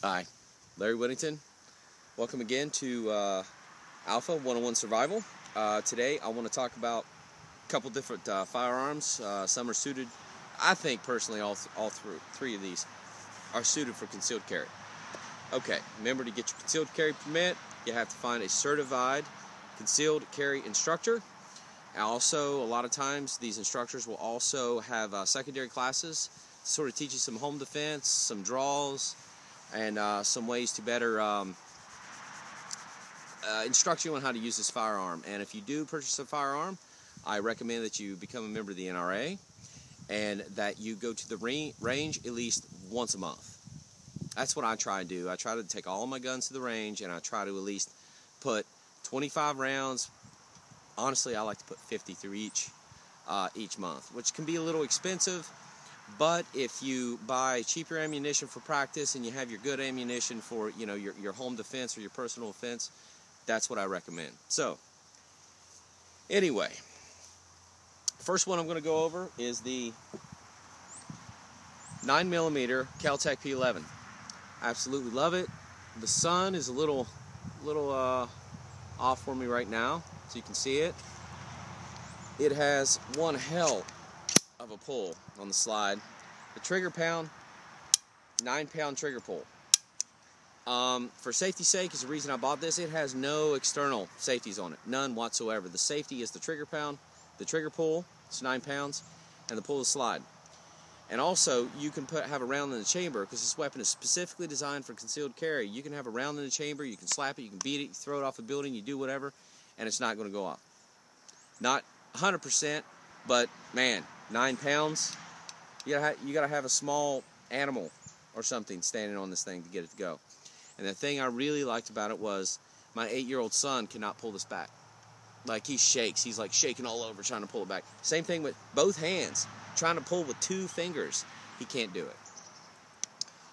Hi, Larry Whittington. Welcome again to Alpha 101 Survival. Today I want to talk about a couple different firearms. Some are suited, I think personally all three of these are suited for concealed carry. Okay, remember, to get your concealed carry permit, you have to find a certified concealed carry instructor. And also, a lot of times these instructors will also have secondary classes to sort of teach you some home defense, some draws, and some ways to better instruct you on how to use this firearm. And if you do purchase a firearm, I recommend that you become a member of the NRA and that you go to the range at least once a month. That's what I try to do. I try to take all of my guns to the range, and I try to at least put 25 rounds. Honestly, I like to put 50 through each month, which can be a little expensive. But if you buy cheaper ammunition for practice and you have your good ammunition for, you know, your home defense or your personal defense, that's what I recommend. So, anyway, first one I'm going to go over is the 9mm Cal-Tech P11. I absolutely love it. The sun is a little off for me right now, so you can see it. It has one hell of a pull on the slide. The trigger pound, 9-pound trigger pull. For safety's sake is the reason I bought this. It has no external safeties on it, none whatsoever. The safety is the trigger pound, the trigger pull, it's 9 pounds, and the pull of the slide. And also, you can have a round in the chamber, because this weapon is specifically designed for concealed carry. You can have a round in the chamber, you can slap it, you can beat it, you throw it off a building, you do whatever, and it's not going to go off. Not 100%, but man, 9 pounds. You gotta have a small animal or something standing on this thing to get it to go. And the thing I really liked about it was my 8-year-old son cannot pull this back. Like, he shakes. He's like shaking all over trying to pull it back. Same thing with both hands. Trying to pull with 2 fingers. He can't do it.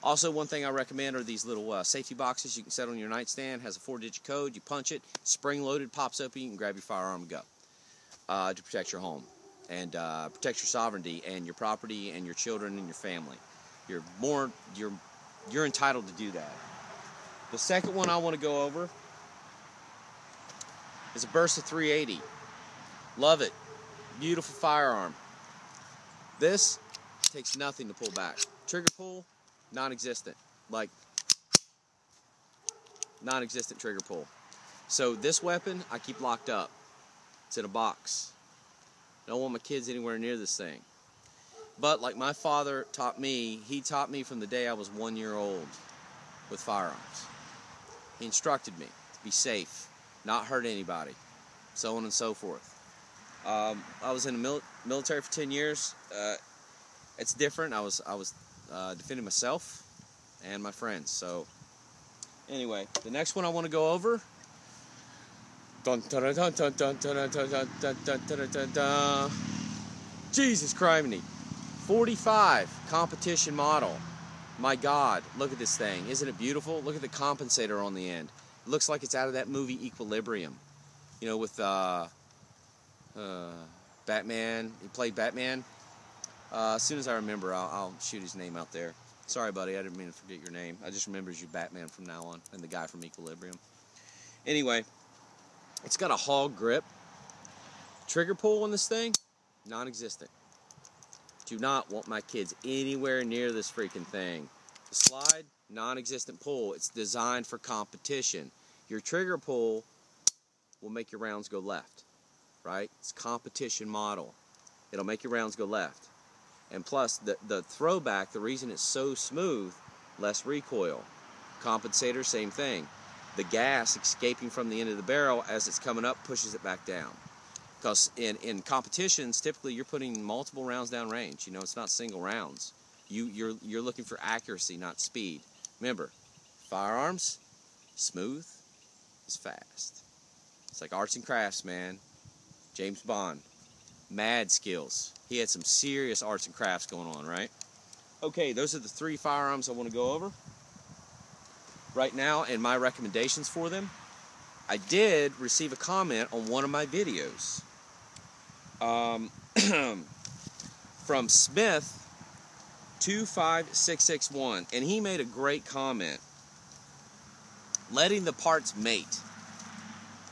Also, one thing I recommend are these little safety boxes you can set on your nightstand. Has a 4-digit code. You punch it, spring loaded, pops open. You can grab your firearm and go to protect your home and protect your sovereignty and your property and your children and your family. You're entitled to do that. The second one I want to go over is a Bursa 380. Love it. Beautiful firearm. This takes nothing to pull back. Trigger pull, non-existent. Like, non-existent trigger pull. So this weapon I keep locked up. It's in a box. I don't want my kids anywhere near this thing. But like my father taught me, he taught me from the day I was 1 year old with firearms. He instructed me to be safe, not hurt anybody, so on and so forth. I was in the military for 10 years. It's different. I was defending myself and my friends. So anyway, the next one I want to go over. Dun, dun, dun, dun, dun, dun, dun, dun, dun, dun, dun, dun, dun. Jesus criminy. 45 competition model. My God, look at this thing. Isn't it beautiful? Look at the compensator on the end. It looks like it's out of that movie Equilibrium. You know, with Batman. He played Batman. As soon as I remember, I'll shoot his name out there. Sorry, buddy, I didn't mean to forget your name. I just remember you Batman from now on, and the guy from Equilibrium. Anyway, it's got a hog grip. Trigger pull on this thing, non-existent. Do not want my kids anywhere near this freaking thing. The slide, non-existent pull. It's designed for competition. Your trigger pull will make your rounds go left, right? It's competition model. It'll make your rounds go left. And plus, the throwback, the reason it's so smooth, less recoil. Compensator, same thing. The gas escaping from the end of the barrel as it's coming up pushes it back down. Because in competitions, typically you're putting multiple rounds down range. You know, it's not single rounds. You're looking for accuracy, not speed. Remember, firearms, smooth is fast. It's like arts and crafts, man. James Bond, mad skills. He had some serious arts and crafts going on, right? Okay, those are the 3 firearms I want to go over right now and my recommendations for them. I did receive a comment on one of my videos from Smith 25661, and he made a great comment. letting the parts mate.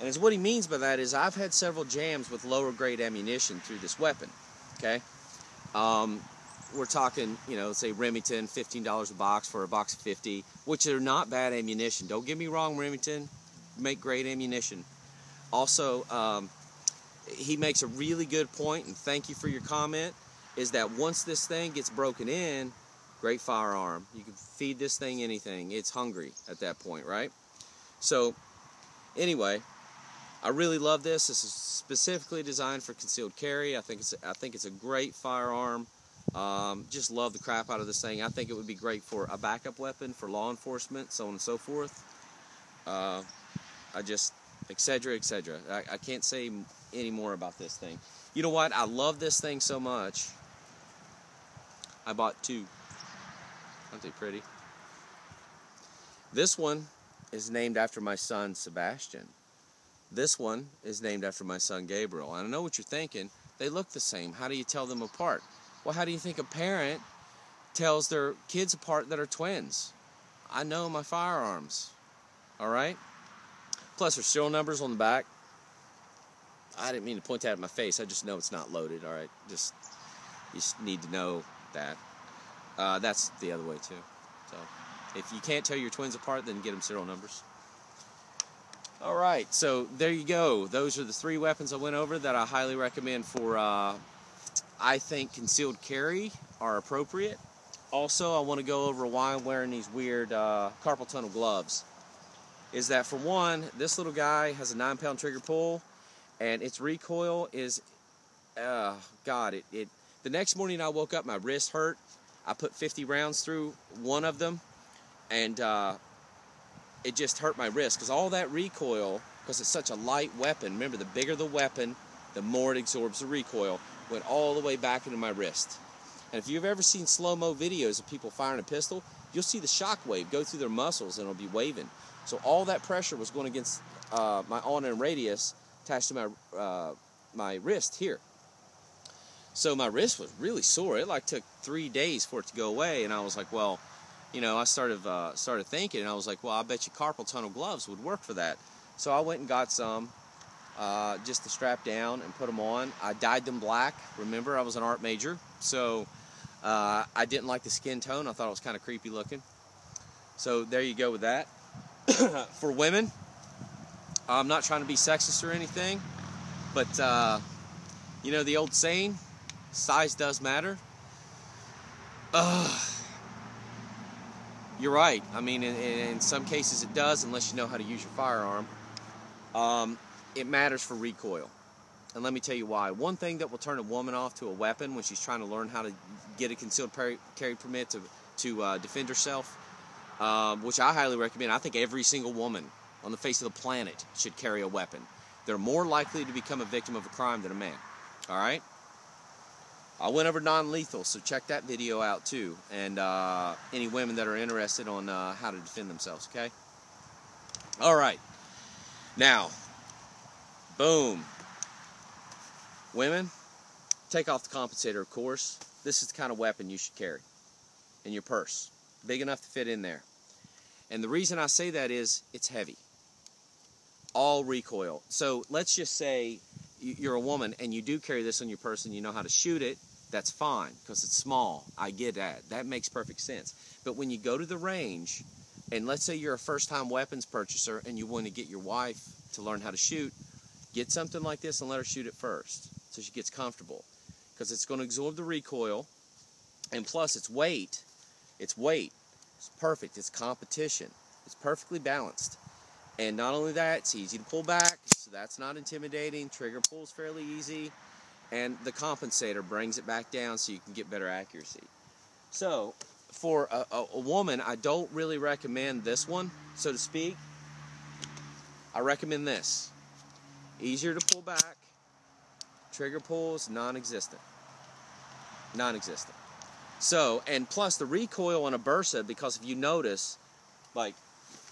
And what he means by that is I've had several jams with lower grade ammunition through this weapon, okay? We're talking, say Remington, $15 a box for a box of 50, which are not bad ammunition. Don't get me wrong, Remington, make great ammunition. Also, he makes a really good point, and thank you for your comment, is that once this thing gets broken in, great firearm. You can feed this thing anything. It's hungry at that point, right? So, anyway, I really love this. This is specifically designed for concealed carry. I think it's a great firearm. Just love the crap out of this thing. I think it would be great for a backup weapon for law enforcement, so on and so forth. Etc., etc. I can't say any more about this thing. You know what? I love this thing so much. I bought two. Aren't they pretty? This one is named after my son, Sebastian. This one is named after my son, Gabriel. And I know what you're thinking. They look the same. How do you tell them apart? Well, how do you think a parent tells their kids apart that are twins? I know my firearms. All right? Plus, there's serial numbers on the back. I didn't mean to point that at my face. I just know it's not loaded. All right? You just need to know that. That's the other way, too. So, if you can't tell your twins apart, then get them serial numbers. All right, so there you go. Those are the 3 weapons I went over that I highly recommend for, I think, concealed carry are appropriate. Also, I want to go over why I'm wearing these weird carpal tunnel gloves. Is that, for one, this little guy has a 9-pound trigger pull, and its recoil is, the next morning I woke up, my wrist hurt. I put 50 rounds through one of them, and it just hurt my wrist because all that recoil, because it's such a light weapon, remember, the bigger the weapon, the more it absorbs the recoil, went all the way back into my wrist. And if you've ever seen slow-mo videos of people firing a pistol, you'll see the shock wave go through their muscles and it'll be waving. So all that pressure was going against my on-end radius attached to my wrist here. So my wrist was really sore. It took 3 days for it to go away, and I was like, well, I started thinking, and I was like, well, I bet you carpal tunnel gloves would work for that. So I went and got some just to strap down and put them on. I dyed them black. Remember, I was an art major, so I didn't like the skin tone. I thought it was kind of creepy looking. So there you go with that. For women, I'm not trying to be sexist or anything, but the old saying, size does matter. You're right. I mean, in some cases it does, unless you know how to use your firearm. It matters for recoil. And let me tell you why. One thing that will turn a woman off to a weapon when she's trying to learn how to get a concealed carry permit to defend herself, which I highly recommend. I think every single woman on the face of the planet should carry a weapon. They're more likely to become a victim of a crime than a man. All right? I went over non-lethal, so check that video out too. And any women that are interested on how to defend themselves, okay? All right. Now, boom. Women, take off the compensator, of course. This is the kind of weapon you should carry in your purse. Big enough to fit in there. And the reason I say that is it's heavy. All recoil. So let's just say you're a woman and you do carry this on your purse and you know how to shoot it. That's fine because it's small. I get that. That makes perfect sense. But when you go to the range, and let's say you're a first-time weapons purchaser and you want to get your wife to learn how to shoot, get something like this and let her shoot it first so she gets comfortable, because it's going to absorb the recoil, and plus its weight. It's perfect. It's competition. It's perfectly balanced. And not only that, it's easy to pull back, so that's not intimidating. Trigger pull's fairly easy. And the compensator brings it back down so you can get better accuracy. So, for a woman, I don't really recommend this one, so to speak. I recommend this. Easier to pull back. Trigger pull is non-existent. Non-existent. So, and plus the recoil on a Bursa, because if you notice, like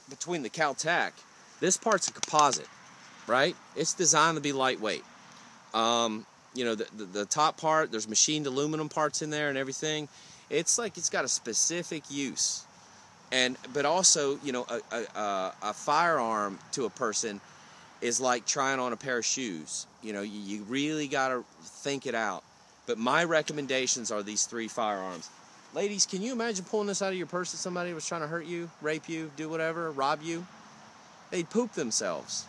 between the Cal-Tac, this part's a composite, right? It's designed to be lightweight. The top part, there's machined aluminum parts in there and everything. It's like it's got a specific use. But also, you know, a firearm to a person is like trying on a pair of shoes. You know, you really got to think it out. But my recommendations are these 3 firearms. Ladies, can you imagine pulling this out of your purse if somebody was trying to hurt you, rape you, do whatever, rob you? They'd poop themselves.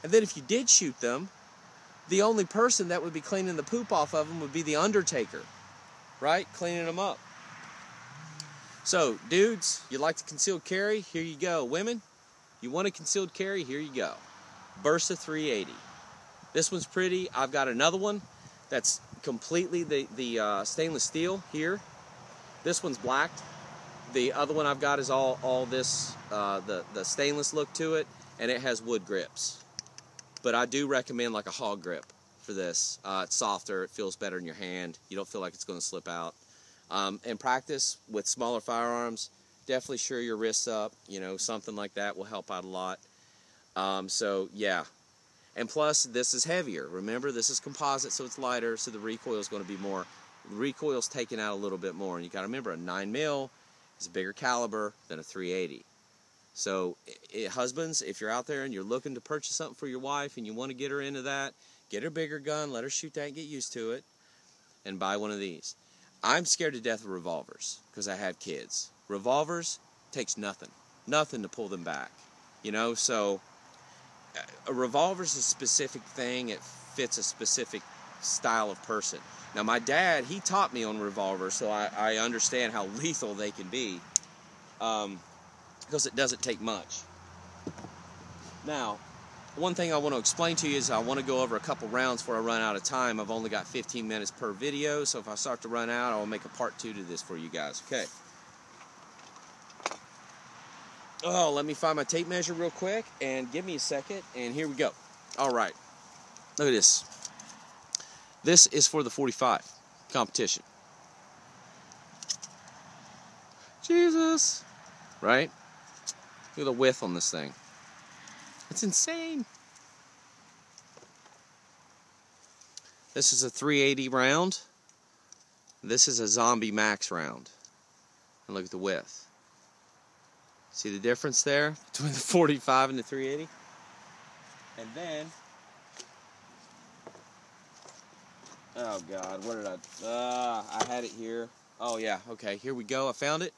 And then if you did shoot them, the only person that would be cleaning the poop off of them would be the undertaker, right? Cleaning them up. So, dudes, you like to concealed carry? Here you go. Women, you want a concealed carry? Here you go. Bursa 380. This one's pretty. I've got another one that's completely the stainless steel here. This one's blacked. The other one I've got is all this, the stainless look to it, and it has wood grips. But I do recommend like a hog grip for this. It's softer, it feels better in your hand. You don't feel like it's going to slip out. In practice with smaller firearms, definitely shore your wrists up. You know, something like that will help out a lot. So yeah. And plus, this is heavier. Remember, this is composite, so it's lighter, so the recoil is going to be more. The recoil's taken out a little bit more. And you got to remember, a 9mm is a bigger caliber than a 380. So, husbands, if you're out there and you're looking to purchase something for your wife and you want to get her into that, get her a bigger gun, let her shoot that and get used to it, and buy one of these. I'm scared to death of revolvers because I have kids. Revolvers takes nothing to pull them back. You know, so a revolver's a specific thing. It fits a specific style of person. Now, my dad, he taught me on revolvers, so I understand how lethal they can be. Because it doesn't take much. Now, one thing I want to explain to you is I want to go over a couple rounds before I run out of time. I've only got 15 minutes per video, so if I start to run out, I'll make a part 2 to this for you guys. Okay. Oh, let me find my tape measure real quick, and give me a second, and here we go. All right. Look at this. This is for the 45 competition. Jesus. Right? Look at the width on this thing. It's insane. This is a 380 round. This is a Zombie Max round. And look at the width. See the difference there between the 45 and the 380? And then, oh God, where did I had it here. Oh yeah, okay, here we go. I found it.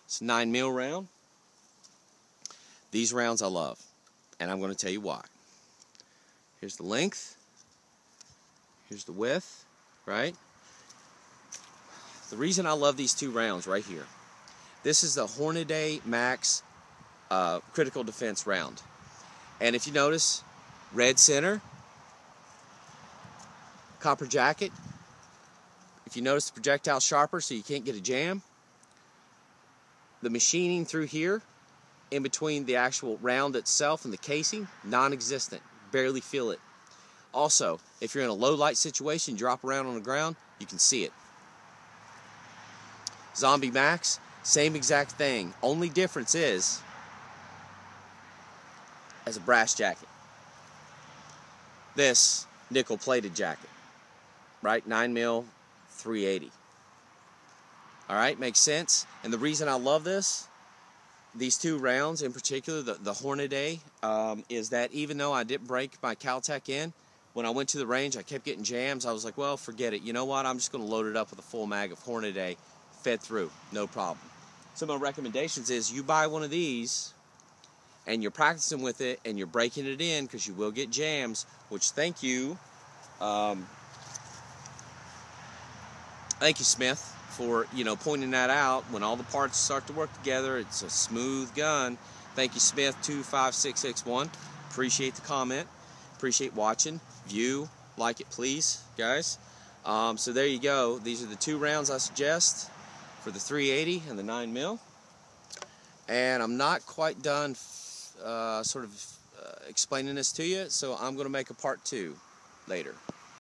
It's a 9mm round. These rounds I love, and I'm going to tell you why. Here's the length. Here's the width, right? The reason I love these 2 rounds right here. This is the Hornady Max Critical Defense round. And if you notice, red center, copper jacket. If you notice the projectile sharper so you can't get a jam. The machining through here, in between the actual round itself and the casing, non-existent. Barely feel it. Also, if you're in a low light situation, drop around on the ground, you can see it. Zombie Max, same exact thing. Only difference is, as a brass jacket. This, nickel plated jacket. Right, 9mm, 380. Alright, makes sense? And the reason I love this, these 2 rounds in particular, the Hornady, is that even though I didn't break my Caltech in, when I went to the range, I kept getting jams. I was like, well, forget it. You know what? I'm just going to load it up with a full mag of Hornady, fed through, no problem. So my recommendations is you buy one of these, and you're practicing with it, and you're breaking it in, because you will get jams, which thank you, Smith, for, you know, pointing that out. When all the parts start to work together, it's a smooth gun. Thank you, Smith 25661. Appreciate the comment. Appreciate watching. View, like it, please, guys. So there you go. These are the 2 rounds I suggest for the 380 and the 9mm. And I'm not quite done explaining this to you, so I'm going to make a part 2 later.